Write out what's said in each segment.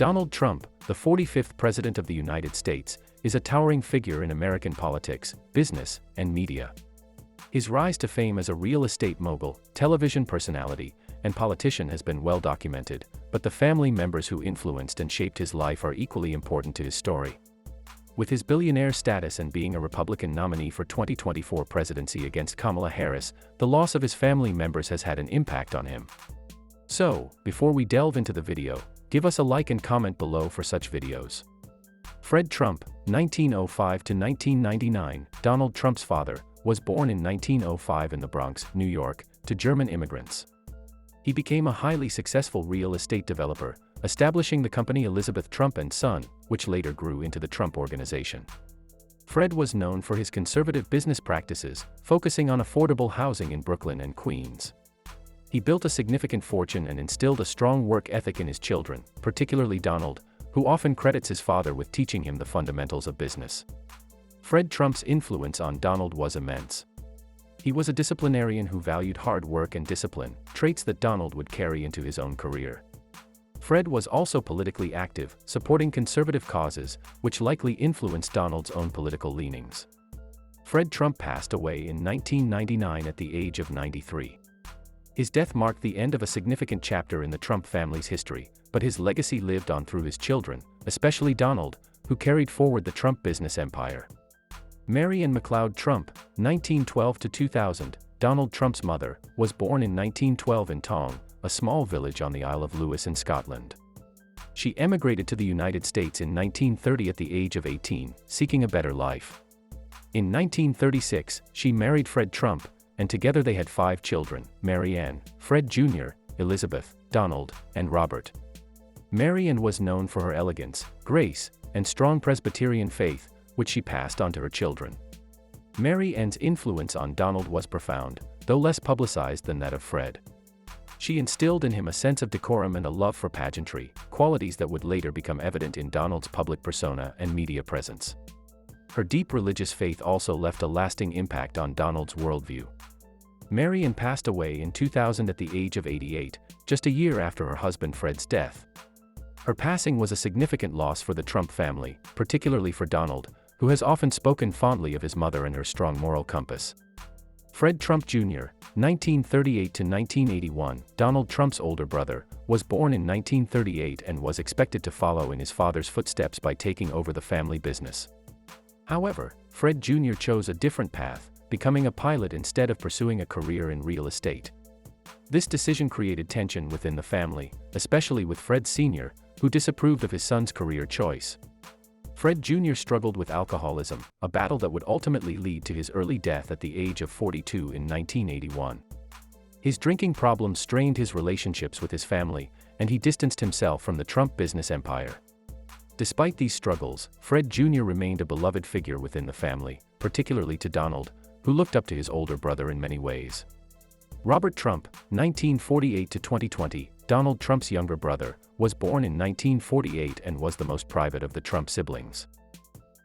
Donald Trump, the 45th President of the United States, is a towering figure in American politics, business, and media. His rise to fame as a real estate mogul, television personality, and politician has been well documented, but the family members who influenced and shaped his life are equally important to his story. With his billionaire status and being a Republican nominee for 2024 presidency against Kamala Harris, the loss of his family members has had an impact on him. So, before we delve into the video, give us a like and comment below for such videos. Fred Trump, 1905 to 1999, Donald Trump's father, was born in 1905 in the Bronx, New York, to German immigrants. He became a highly successful real estate developer, establishing the company Elizabeth Trump & Son, which later grew into the Trump Organization. Fred was known for his conservative business practices, focusing on affordable housing in Brooklyn and Queens. He built a significant fortune and instilled a strong work ethic in his children, particularly Donald, who often credits his father with teaching him the fundamentals of business. Fred Trump's influence on Donald was immense. He was a disciplinarian who valued hard work and discipline, traits that Donald would carry into his own career. Fred was also politically active, supporting conservative causes, which likely influenced Donald's own political leanings. Fred Trump passed away in 1999 at the age of 93. His death marked the end of a significant chapter in the Trump family's history, but his legacy lived on through his children, especially Donald, who carried forward the Trump business empire. Mary Ann McLeod Trump, 1912 to 2000, Donald Trump's mother, was born in 1912 in Tong, a small village on the Isle of Lewis in Scotland. She emigrated to the United States in 1930 at the age of 18, seeking a better life. In 1936, she married Fred Trump, and together they had 5 children: Mary Ann, Fred Jr., Elizabeth, Donald, and Robert. Mary Ann was known for her elegance, grace, and strong Presbyterian faith, which she passed on to her children. Mary Ann's influence on Donald was profound, though less publicized than that of Fred. She instilled in him a sense of decorum and a love for pageantry, qualities that would later become evident in Donald's public persona and media presence. Her deep religious faith also left a lasting impact on Donald's worldview. Mary Ann passed away in 2000 at the age of 88, just a year after her husband Fred's death. Her passing was a significant loss for the Trump family, particularly for Donald, who has often spoken fondly of his mother and her strong moral compass. Fred Trump Jr., 1938 to 1981, Donald Trump's older brother, was born in 1938 and was expected to follow in his father's footsteps by taking over the family business. However, Fred Jr. chose a different path, becoming a pilot instead of pursuing a career in real estate. This decision created tension within the family, especially with Fred Sr., who disapproved of his son's career choice. Fred Jr. struggled with alcoholism, a battle that would ultimately lead to his early death at the age of 42 in 1981. His drinking problems strained his relationships with his family, and he distanced himself from the Trump business empire. Despite these struggles, Fred Jr. remained a beloved figure within the family, particularly to Donald, who looked up to his older brother in many ways. Robert Trump, 1948 to 2020, Donald Trump's younger brother, was born in 1948 and was the most private of the Trump siblings.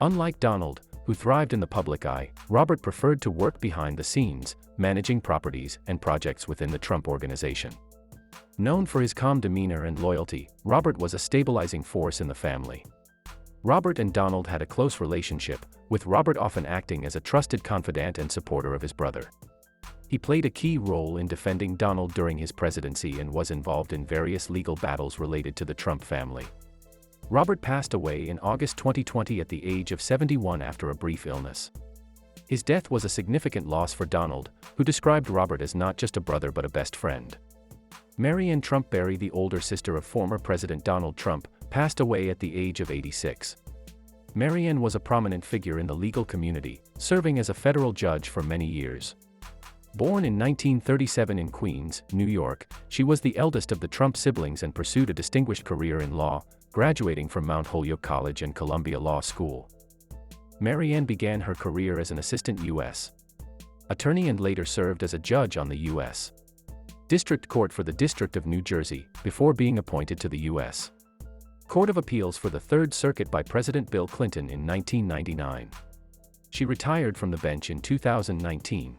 Unlike Donald, who thrived in the public eye, Robert preferred to work behind the scenes, managing properties and projects within the Trump Organization. Known for his calm demeanor and loyalty, Robert was a stabilizing force in the family. Robert and Donald had a close relationship, with Robert often acting as a trusted confidant and supporter of his brother. He played a key role in defending Donald during his presidency and was involved in various legal battles related to the Trump family. Robert passed away in August 2020 at the age of 71 after a brief illness. His death was a significant loss for Donald, who described Robert as not just a brother but a best friend. Mary Ann Trump Berry, the older sister of former President Donald Trump, passed away at the age of 86. Mary Ann was a prominent figure in the legal community, serving as a federal judge for many years. Born in 1937 in Queens, New York, she was the eldest of the Trump siblings and pursued a distinguished career in law, graduating from Mount Holyoke College and Columbia Law School. Mary Ann began her career as an assistant U.S. attorney and later served as a judge on the U.S. District Court for the District of New Jersey, before being appointed to the U.S. Court of Appeals for the Third Circuit by President Bill Clinton in 1999. She retired from the bench in 2019.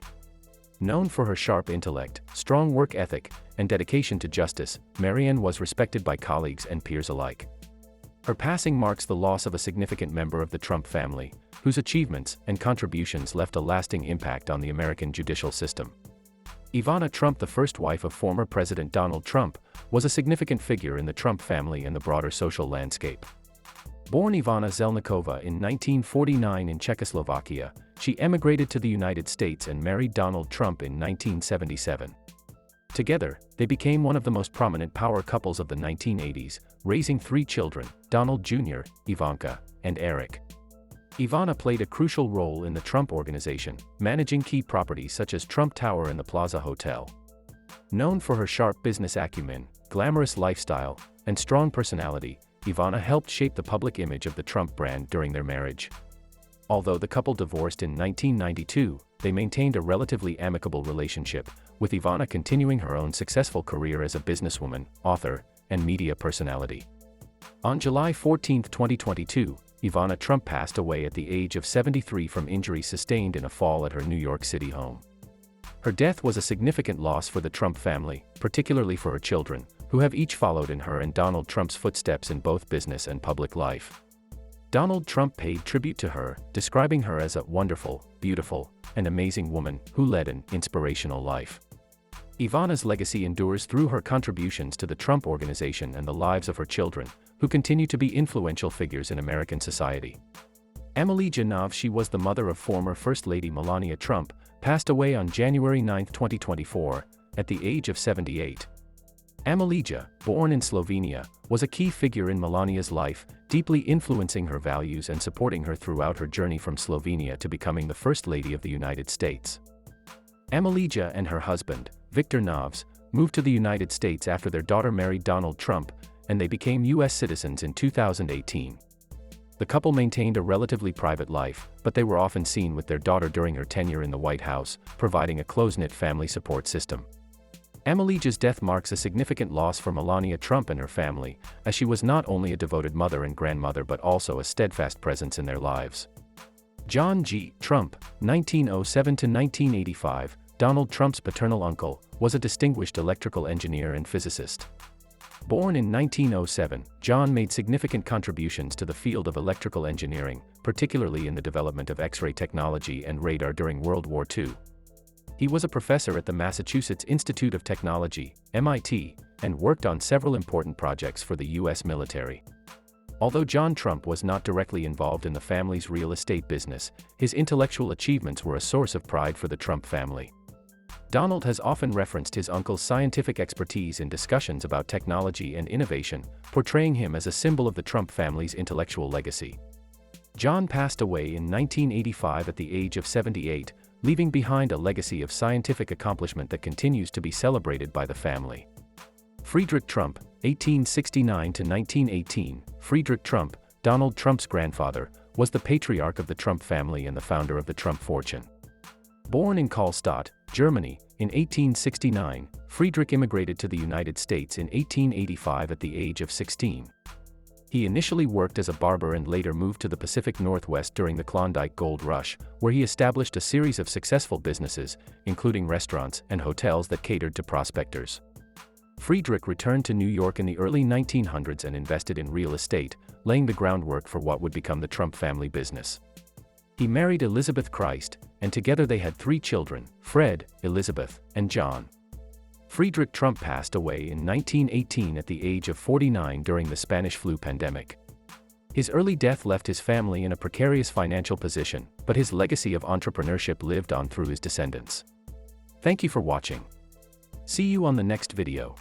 Known for her sharp intellect, strong work ethic, and dedication to justice, Mary Ann was respected by colleagues and peers alike. Her passing marks the loss of a significant member of the Trump family, whose achievements and contributions left a lasting impact on the American judicial system. Ivana Trump, the first wife of former President Donald Trump, was a significant figure in the Trump family and the broader social landscape. Born Ivana Zelníková in 1949 in Czechoslovakia, she emigrated to the United States and married Donald Trump in 1977. Together, they became one of the most prominent power couples of the 1980s, raising 3 children, Donald Jr., Ivanka, and Eric. Ivana played a crucial role in the Trump Organization, managing key properties such as Trump Tower and the Plaza Hotel. Known for her sharp business acumen, glamorous lifestyle, and strong personality, Ivana helped shape the public image of the Trump brand during their marriage. Although the couple divorced in 1992, they maintained a relatively amicable relationship, with Ivana continuing her own successful career as a businesswoman, author, and media personality. On July 14, 2022, Ivana Trump passed away at the age of 73 from injuries sustained in a fall at her New York City home. Her death was a significant loss for the Trump family, particularly for her children, who have each followed in her and Donald Trump's footsteps in both business and public life. Donald Trump paid tribute to her, describing her as a wonderful, beautiful, and amazing woman who led an inspirational life. Ivana's legacy endures through her contributions to the Trump Organization and the lives of her children, who continue to be influential figures in American society. Amelija Nav, she was the mother of former First Lady Melania Trump, passed away on January 9, 2024, at the age of 78. Amelija, born in Slovenia, was a key figure in Melania's life, deeply influencing her values and supporting her throughout her journey from Slovenia to becoming the First Lady of the United States. Amelija and her husband, Viktor Novs, moved to the United States after their daughter married Donald Trump, and they became U.S. citizens in 2018. The couple maintained a relatively private life, but they were often seen with their daughter during her tenure in the White House, providing a close-knit family support system. Amelija's death marks a significant loss for Melania Trump and her family, as she was not only a devoted mother and grandmother but also a steadfast presence in their lives. John G. Trump, 1907 to 1985, Donald Trump's paternal uncle, was a distinguished electrical engineer and physicist. Born in 1907, John made significant contributions to the field of electrical engineering, particularly in the development of X-ray technology and radar during World War II. He was a professor at the Massachusetts Institute of Technology, MIT, and worked on several important projects for the U.S. military. Although John Trump was not directly involved in the family's real estate business, his intellectual achievements were a source of pride for the Trump family. Donald has often referenced his uncle's scientific expertise in discussions about technology and innovation, portraying him as a symbol of the Trump family's intellectual legacy. John passed away in 1985 at the age of 78, leaving behind a legacy of scientific accomplishment that continues to be celebrated by the family. Friedrich Trump, 1869 to 1918, Friedrich Trump, Donald Trump's grandfather, was the patriarch of the Trump family and the founder of the Trump fortune. Born in Karlstadt, Germany, in 1869, Friedrich immigrated to the United States in 1885 at the age of 16. He initially worked as a barber and later moved to the Pacific Northwest during the Klondike Gold Rush, where he established a series of successful businesses, including restaurants and hotels that catered to prospectors. Friedrich returned to New York in the early 1900s and invested in real estate, laying the groundwork for what would become the Trump family business. He married Elizabeth Christ, and together they had 3 children, Fred, Elizabeth, and John. Friedrich Trump passed away in 1918 at the age of 49 during the Spanish flu pandemic. His early death left his family in a precarious financial position, but his legacy of entrepreneurship lived on through his descendants. Thank you for watching. See you on the next video.